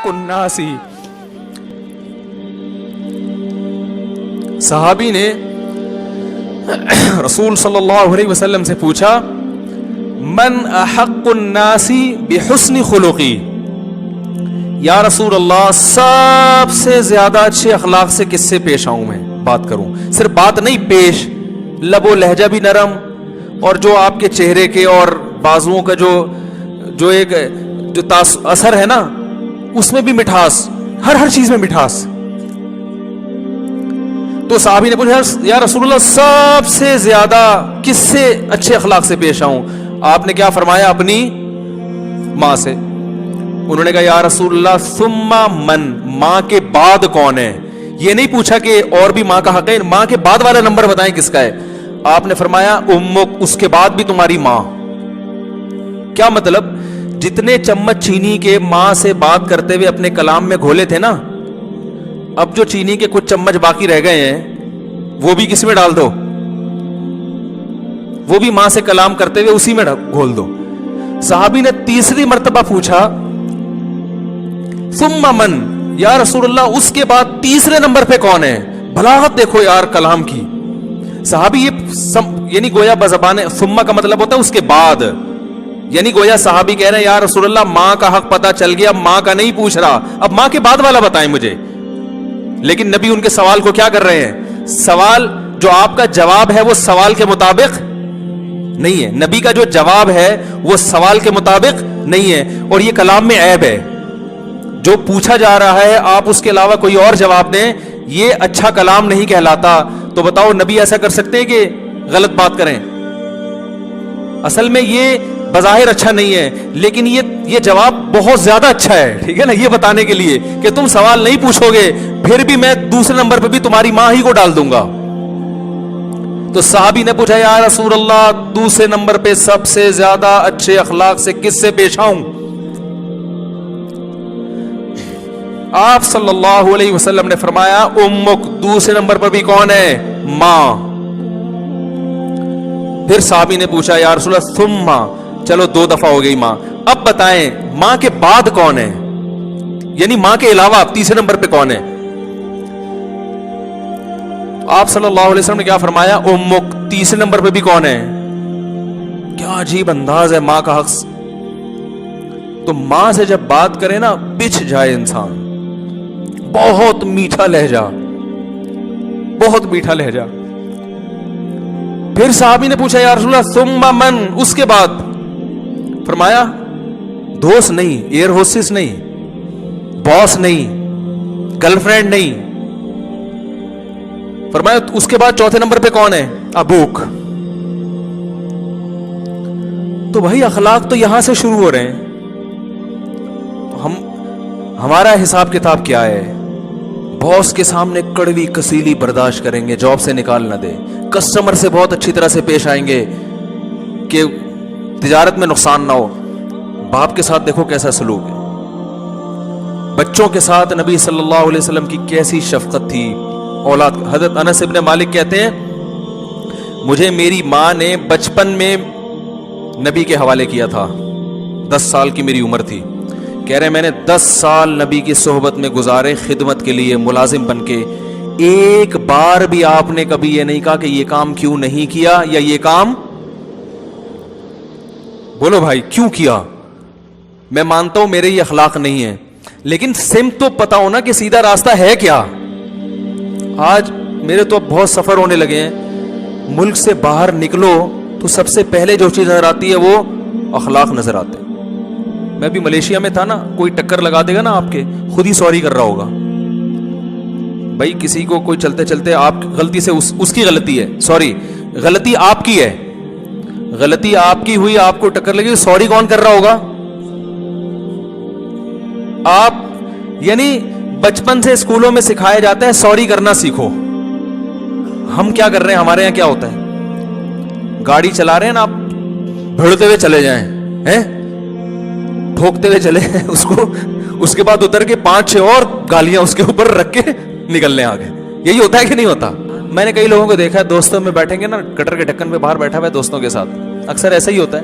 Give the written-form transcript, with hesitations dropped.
احق الناس. صحابی نے رسول صلی اللہ علیہ وسلم سے پوچھا من احق الناس بحسن خلقی، یا رسول اللہ سب سے زیادہ اچھے اخلاق سے کس سے پیش آؤں میں بات کروں؟ صرف بات نہیں، پیش، لب و لہجہ بھی نرم، اور جو آپ کے چہرے کے اور بازوؤں کا جو ایک اثر ہے نا، اس میں بھی مٹھاس، ہر چیز میں مٹھاس. تو صحابی نے پوچھا یا رسول اللہ سب سے زیادہ کس سے اچھے اخلاق سے پیش آؤں؟ آپ نے کیا فرمایا؟ اپنی ماں سے. انہوں نے کہا یا رسول اللہ ثم من، ماں کے بعد کون ہے؟ یہ نہیں پوچھا کہ اور بھی ماں کا حق ہے، ماں کے بعد والا نمبر بتائیں کس کا ہے. آپ نے فرمایا امک، اس کے بعد بھی تمہاری ماں. کیا مطلب؟ جتنے چمچ چینی کے ماں سے بات کرتے ہوئے اپنے کلام میں گھولے تھے نا، اب جو چینی کے کچھ چمچ باقی رہ گئے ہیں وہ بھی کس میں ڈال دو، وہ بھی ماں سے کلام کرتے ہوئے اسی میں گھول دو. صحابی نے تیسری مرتبہ پوچھا ثم من، یا رسول اللہ اس کے بعد تیسرے نمبر پہ کون ہے؟ بلاغت دیکھو یار کلام کی. صحابی یعنی گویا بزبان ثم کا مطلب ہوتا ہے اس کے بعد، یعنی گویا صحابی کہہ رہے ہیں یا رسول اللہ ماں کا حق پتہ چل گیا، ماں کا نہیں پوچھ رہا، اب ماں کے بعد والا بتائیں مجھے. لیکن نبی ان کے سوال کو کیا کر رہے ہیں؟ سوال جو آپ کا جواب ہے وہ سوال کے مطابق نہیں ہے. نبی کا جو جواب ہے وہ سوال کے مطابق نہیں ہے، اور یہ کلام میں عیب ہے. جو پوچھا جا رہا ہے آپ اس کے علاوہ کوئی اور جواب دیں، یہ اچھا کلام نہیں کہلاتا. تو بتاؤ نبی ایسا کر سکتے ہیں کہ غلط بات کریں؟ اصل میں یہ بظاہر اچھا نہیں ہے، لیکن یہ جواب بہت زیادہ اچھا ہے، ٹھیک ہے نا، یہ بتانے کے لیے کہ تم سوال نہیں پوچھو گے پھر بھی میں دوسرے نمبر پہ بھی تمہاری ماں ہی کو ڈال دوں گا. تو صحابی نے پوچھا یا رسول اللہ دوسرے نمبر پہ سب سے زیادہ اچھے اخلاق سے کس سے پیش آؤں؟ آپ صلی اللہ علیہ وسلم نے فرمایا امک، دوسرے نمبر پر بھی کون ہے؟ ماں. پھر صحابی نے پوچھا یا رسول اللہ ثم، چلو 2 دفعہ ہو گئی ماں، اب بتائیں ماں کے بعد کون ہے؟ یعنی ماں کے علاوہ آپ تیسرے نمبر پہ کون ہے؟ آپ صلی اللہ علیہ وسلم نے کیا فرمایا؟ امک، تیسرے نمبر پہ بھی کون ہے؟ کیا عجیب انداز ہے ماں کا حق. تو ماں سے جب بات کرے نا بچھ جائے انسان. بہت میٹھا لہجہ، بہت میٹھا لہجہ. پھر صحابی نے پوچھا یا رسول اللہ ثم من، اس کے بعد فرمایا دوست نہیں، ایئر ہوسٹس نہیں، باس نہیں، گرل فرینڈ نہیں. فرمایا اس کے بعد چوتھے نمبر پہ کون ہے؟ ابوک. تو بھائی اخلاق تو یہاں سے شروع ہو رہے ہیں. ہمارا حساب کتاب کیا ہے؟ باس کے سامنے کڑوی کسیلی برداشت کریں گے، جاب سے نکال نہ دے. کسٹمر سے بہت اچھی طرح سے پیش آئیں گے کہ تجارت میں نقصان نہ ہو. باپ کے ساتھ دیکھو کیسا سلوک ہے. بچوں کے ساتھ نبی صلی اللہ علیہ وسلم کی کیسی شفقت تھی اولاد. حضرت انس ابن مالک کہتے ہیں مجھے میری ماں نے بچپن میں نبی کے حوالے کیا تھا، 10 سال کی میری عمر تھی. کہہ رہے میں نے 10 سال نبی کی صحبت میں گزارے، خدمت کے لیے ملازم بن کے. ایک بار بھی آپ نے کبھی یہ نہیں کہا کہ یہ کام کیوں نہیں کیا، یا یہ کام بولو بھائی کیوں کیا. میں مانتا ہوں میرے یہ اخلاق نہیں ہے، لیکن سمت تو پتا ہونا کہ سیدھا راستہ ہے کیا. آج میرے تو بہت سفر ہونے لگے ہیں، ملک سے باہر نکلو تو سب سے پہلے جو چیز نظر آتی ہے وہ اخلاق نظر آتے ہیں. میں بھی ملیشیا میں تھا نا، کوئی ٹکر لگا دے گا نا آپ کے، خود ہی سوری کر رہا ہوگا. بھائی کسی کو کوئی چلتے چلتے آپ غلطی سے اس کی غلطی ہے، سوری غلطی آپ کی ہے، غلطی آپ کی ہوئی، آپ کو ٹکر لگی، سوری کون کر رہا ہوگا؟ آپ. یعنی بچپن سے اسکولوں میں سکھایا جاتا ہے سوری کرنا سیکھو. ہم کیا کر رہے ہیں؟ ہمارے یہاں کیا ہوتا ہے؟ گاڑی چلا رہے ہیں نا آپ، بھڑتے ہوئے چلے جائیں، ٹھوکتے ہوئے چلے اس کو، اس کے بعد اتر کے 5-6 اور گالیاں اس کے اوپر رکھ کے نکل لیں آگے. یہی ہوتا ہے کہ نہیں ہوتا؟ میں نے کئی لوگوں کو دیکھا ہے، دوستوں میں بیٹھیں گے نا، کٹر کے ڈھکن پہ باہر بیٹھا ہوا ہے دوستوں کے ساتھ، اکثر ایسا ہی ہوتا ہے.